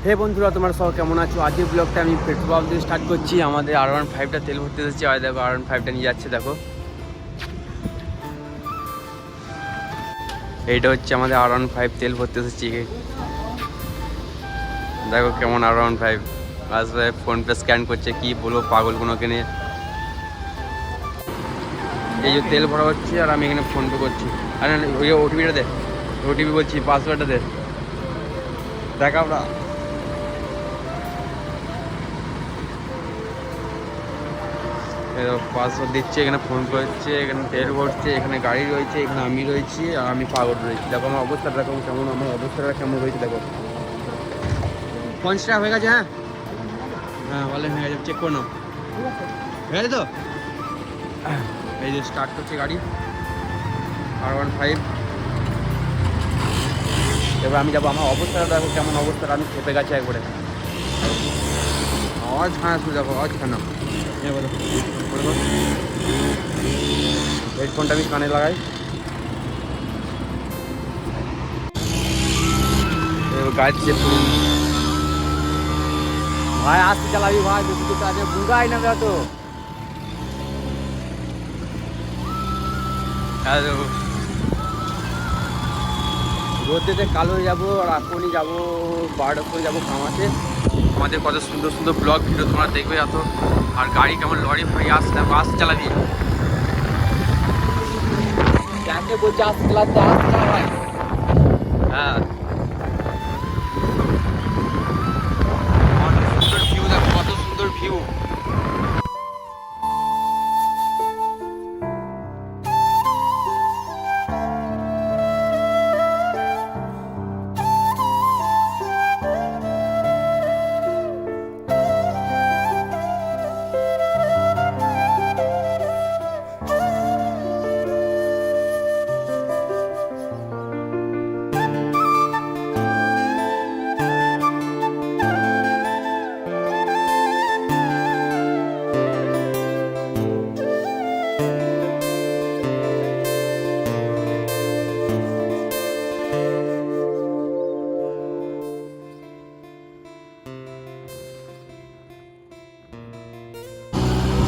হে বন্ধুরা, তোমরা সব কেমন আছো? আজকের ব্লগটা আমি পেট্রোল পাম্প থেকে স্টার্ট করছি। আমাদের R15টা তেল ভরতে এসেছি। আর দেখো R15টা নিয়ে যাচ্ছে। দেখো এইটা হচ্ছে আমাদের R15 তেল ভরতে এসেছি। দেখো কেমন R15 আসবে, ফোনপে স্ক্যান করছে। কি বলবো পাগলগুলোকে নিয়ে। এই যে তেল ভরা হচ্ছে আর আমি এখানে ফোনপে করছি। আর ওই ওটিপিটা দে, ওটিপি বলছি, পাসওয়ার্ডটা দে। দেখ আমরা পাসওয়ার্ড দিচ্ছে, এখানে ফোন করছে, এখানে তেল ভরছে, এখানে গাড়ি রয়েছে, এখানে আমি রয়েছি আর আমি পাগল রয়েছি। দেখো আমার অবস্থা, দেখো কেমন, আমার অবস্থাটা কেমন রয়েছে। দেখো 50 টাকা হয়ে গেছে। হ্যাঁ হ্যাঁ, বলে হয়ে গেছে, চেক করে নাও। হয়ে গেছে তো? এই যে স্টার্ট করছে গাড়ি R15। এবার আমি যাবো। আমার অবস্থাটা দেখো কেমন অবস্থাটা, আমি খেপে গেছে একবারে। আওয়াজ খানা শুধু, দেখো আওয়াজ খানা। বলো হেডফোনটা আমি কানে লাগাই। গাড়িতে ভাই আসতে চালাবি ভাই, বেশি কিছু আগে বুড়াই না তো। রোদেতে কালো হয়ে যাবো আর এখনই যাবো 12টার সময় যাবো কামাতে। আমাদের কত সুন্দর সুন্দর ব্লগ ভিডিও তোমরা দেখবে এত। আর গাড়ি কেমন লরি ফরি আসছে, বাস চালাবি। যাকে বলছে আসতে চালাতে, আসতে চালা ভাই। হ্যাঁ সুন্দর ভিউ, দেখো কত সুন্দর ভিউ।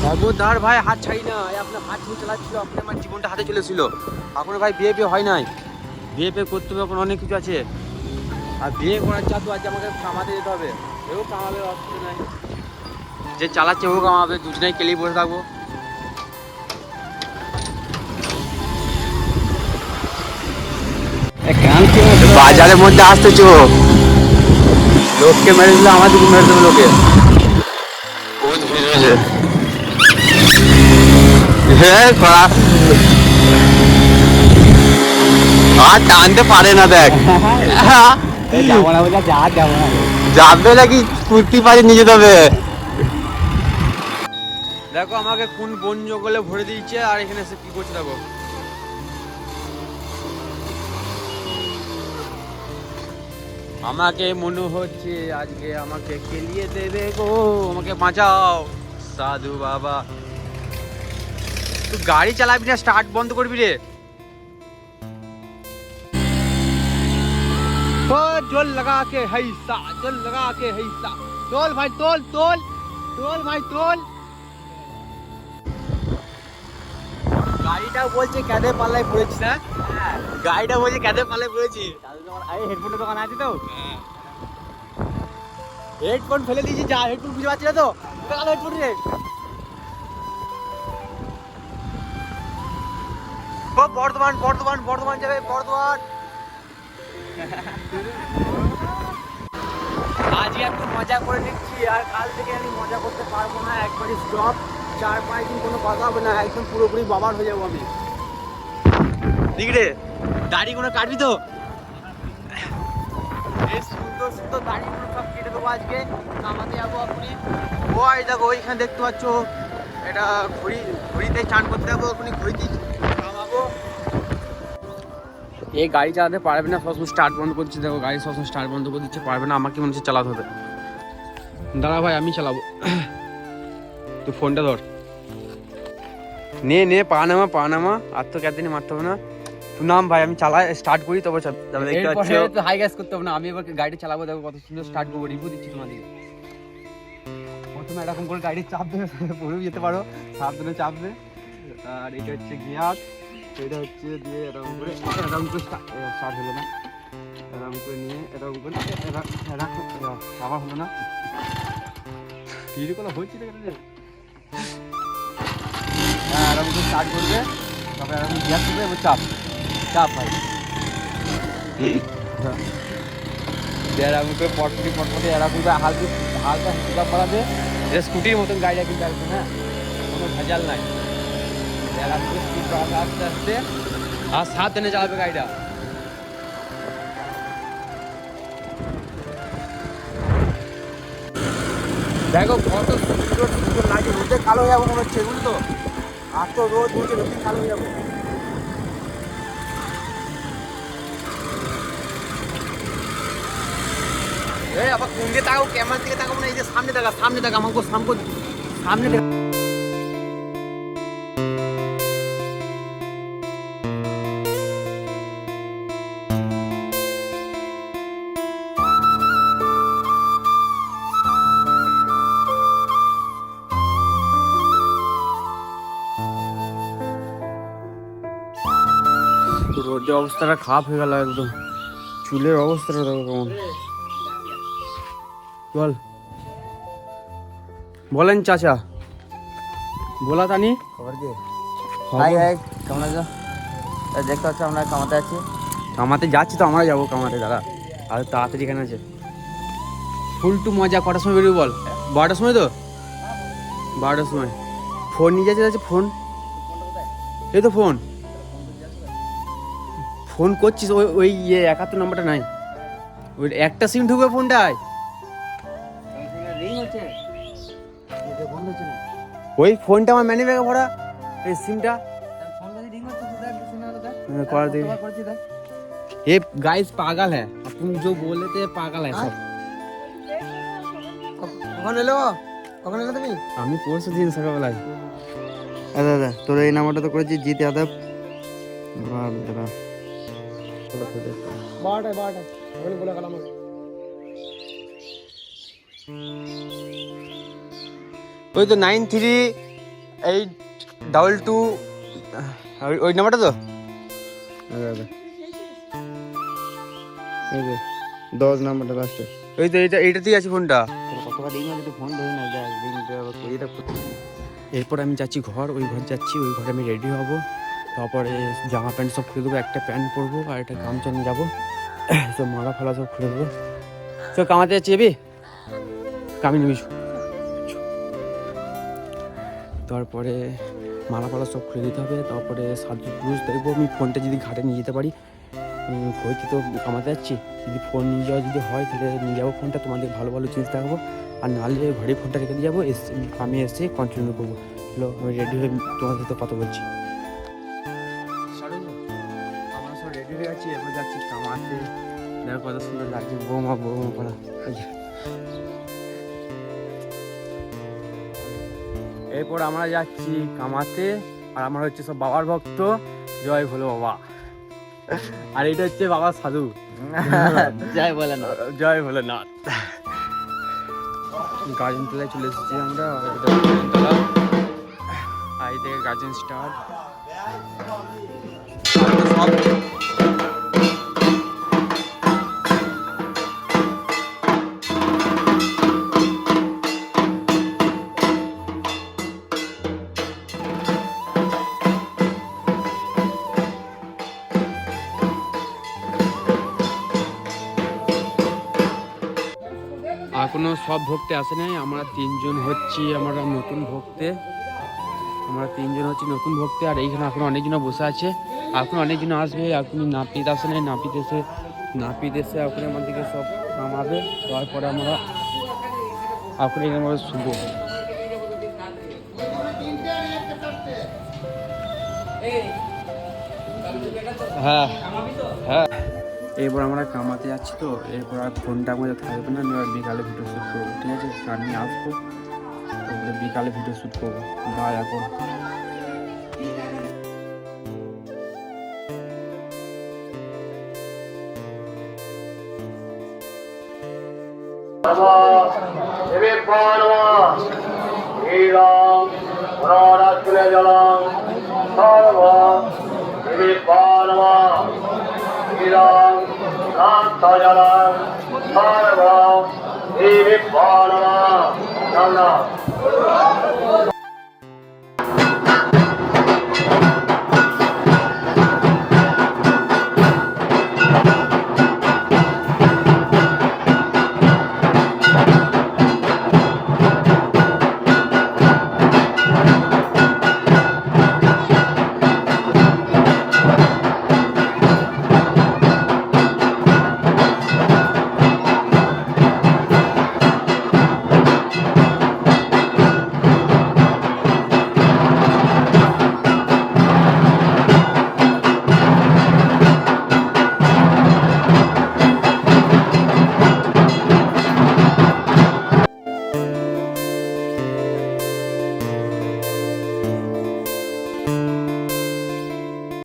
খবরদার ভাই, হাত ছাড়ি না। আপনার হাত ছেড়ে চালাচ্ছিল, আপনি আমার জীবনটা হাতে চলেছিল। এখন ভাই বিয়ে হয় নাই, বিয়ে করতে হবে, এখন অনেক কিছু আছে। আর বিয়ে করার চাপ আজ আমাকে কামাতে যেতে হবে। এও কামাবে, অসুবিধা নাই। যে চালাচ্ছে ও কামাবে, দুজনেই কেলেই বসে থাকবো। বাজারের মধ্যে আসতেছো, লোককে মেরে দিলে আমাদেরকে মেরে দেবে লোকে। বহুত ভিড় হয়েছে। আর টানতে পারে না, দেখ যাবে নাকি কুর্তি পারে নিয়ে যেতে হবে। দেখো আমাকে কোন বন জঙ্গলে ভরে দিয়েছে আর এখানে এসে কি করছে দেখো। আমাকে মনে হচ্ছে আজকে আমাকে খেলিয়ে দেবে গো, আমাকে বাঁচাও সাধু বাবা। তুই গাড়ি চালাবি না, স্টার্ট বন্ধ করবি রে। जोल लगा के हैसा, जोल लगा के हैसा। तोल भाई, तोल तोल तोल भाई, तोल। গাড়িটা বলছে কাঁধে পাল্লায় পড়েছিস না? গাড়িটা বলছে কাঁধে পাল্লায় পড়েছি। হেডফোনের দোকান আছে তো, হেডফোন ফেলে দিয়েছি। যা হেডফোন বুঝতে পারছি না তো, হেডফোন রে। বর্ধমান বর্ধমান বর্ধমান যাবে, বর্ধমান। আজকে একটু মজা করে নিচ্ছি, আর কাল থেকে আমি মজা করতে পারবো না। একবারই স্টপ, 4-5 দিন কোনো কথা হবে না, একদম পুরোপুরি বাবার হয়ে যাবো আমি। ঠিক রে? দাড়িগুলো কাটবি তো? এই সুন্দর সুন্দর দাড়িগুলো সব কেটে দেবো আজকে, নামাতে যাবো আপনি। ওই দেখো ওইখানে দেখতে পাচ্ছ, এটা ঘড়িতে চান করতে যাবো, ওখানে ঘড়িতে নামাবো। এই গাড়ি চালাতে পারবে না, সবসময় স্টার্ট বন্ধ করছে। দেখো গাড়ি সবসময় স্টার্ট বন্ধ করে দিচ্ছে, পারবে না। আমাকে মনে হচ্ছে চালাতে হবে। দাঁড়া ভাই, আমি চালাবো। তুই ফোনটা ধর, নে নে, পা নামা পা নামা। আর তো একদিনই মারতে হবে না। নাম ভাই, আমি চালাই স্টার্ট করি তবে দেখতে পাচ্ছ হাই গ্যাস করতে হবে না, আমি এবার গাড়ি চালাবো, দেখো কত সুন্দর স্টার্ট করবো, রিভিউ দিচ্ছি তোমাদেরকে। প্রথমে এরকম করে গাড়ি চাপ দেবে, পড়েও যেতে পারো, সাবধানে চাপবে। আর এটা হচ্ছে গিয়ার, এটা হচ্ছে দিয়ে এরকম করে স্টার্ট হলো না, এরকম করে নিয়ে এরকম করে আবার হলো না, এরকম হচ্ছে এরকম করে স্টার্ট করবে, তারপরে এরকম গিয়ার করবে, এবার চাপ চাপ ভাই, এরকম করে পটপটি এরকম করে হালকা হালকা সুবিধা করাবে। এটা স্কুটির মতন গাড়িটা কিন্তু আসবে, হ্যাঁ, কোনো ভেজাল নাই। এরকম করে স্পিড বাড়াবে আস্তে আস্তে, আর সাবধানে চালাবে গাড়িটা। দেখো কত সুন্দর সুন্দর লাগে, রোদে কালো হয়ে যাবো মনে হচ্ছে, এগুলো তো আর তো রোদ উঠে রোদে কালো হয়ে যাবো। এই আবার কোন দিকে তাকাও, ক্যামেরার দিকে তাকাবো না, এই যে সামনে দেখা, সামনে দেখা, আমাকে সামনে দেখা। রোদের অবস্থাটা খারাপ হয়ে গেল একদম, চুলের অবস্থাটা দেখো কেমন। বলেন চাচা, বলা তানি খবর কি? হাই হাই, কেমন আছো? দেখতে পাচ্ছ আমরা কামাতে আছি, কামাতে যাচ্ছি তো, আমরা যাবো কামাতে দাদা, আর তাড়াতাড়ি কেন আছে? ফুল টু মজা, কটার সময় বেরোবি বল? 12টার সময় তো, 12টার সময়। ফোন নিয়ে যাচ্ছে ফোন, এই তো ফোন ফোন করছিস, ওই ওই 71 নম্বরটা নাই, ওই একটা সিম ঢুকবে ফোনটায়, ওই ফোনটা আমার ম্যানি ব্যাগে ভরা, এই সিমটা ये गाइस पागल है, तुम जो बोले थे पागल है सब। কখন এলো তুমি? আমি পরশু দিন সকালবেলায়। দাদা তোর এই নাম্বারটা তো করেছি জিত যাদব, দাদা বারোটায় ওখানে বলে গেলাম। ওই তো 938222, ওই নাম্বারটা তো দাদা, এই যে 10 নাম্বারটা লাস্টে, ওই তো এইটাতেই আছে ফোনটা। কতবার রিং হলে ফোন ধরে না যায়, রিংটা এরপর আমি যাচ্ছি ঘর, ওই ঘর যাচ্ছি, ওই ঘরে আমি রেডি হব, তারপরে জামা প্যান্ট সব খুলে দেবো, একটা প্যান্ট পরবো আর একটা গামছা নিয়ে যাবো, সব মালা ফালা সব খুলে দেবো। সব কামাতে যাচ্ছি, এবি কামি নিবি, তারপরে মালা ফালা সব খুলে দিতে হবে, তারপরে সাজু পুরুষ দেখবো। আমি ফোনটা যদি ঘাটে নিয়ে যেতে পারি, ভইতে তো কামাতে যাচ্ছি, যদি ফোন নিয়ে যাওয়া যদি হয় তাহলে নিয়ে যাবো ফোনটা, তোমাদের ভালো ভালো জিনিস দেখাবো, আর নাহলে ঘরে ফোনটা রেখে দিয়ে যাবো, আমি এসে কন্টিনিউ করবো। হ্যালো, আমি রেডি হয়ে তোমাদের সাথে কথা বলছি। আমরা সব রেডি হয়ে গেছি, এবার যাচ্ছি কামাতে। দেখো কত সুন্দর লাগছে, বৌমা করা। এরপর আমরা যাচ্ছি কামাতে, আর আমরা হচ্ছে সব বাবার ভক্ত, জয় ভোলে বাবা। আর এটা হচ্ছে বাবা সাধু, জয় ভোলেনাথ, জয় ভোলেনাথ। গার্জেন তলায় চলে এসেছি আমরা, গার্জেন তলা, আই থেকে গার্জেন স্টার্ট সব। এখনো সব ভক্তে আসে নাই, আমরা 3জন হচ্ছি, আমরা নতুন ভক্তে, আমরা 3জন হচ্ছি নতুন ভক্তে। আর এইখানে এখন অনেকজন বসে আছে, এখন অনেকজন আসবে, এখন নাপিত আসে নাই, নাপিত এসে এখন আমাদেরকে সব নামাবে, তারপরে আমরা এখন এখানে শুভ। হ্যাঁ হ্যাঁ, এরপর আমরা কামাতে যাচ্ছি তো, এরপর আর ফোনটা আমাদের থাকবে না, আমি বিকালে ভিডিও শ্যুট করবো, ঠিক আছে? আমি আসবো, বিকালে ভিডিও শ্যুট করবো, বা এখন Sarva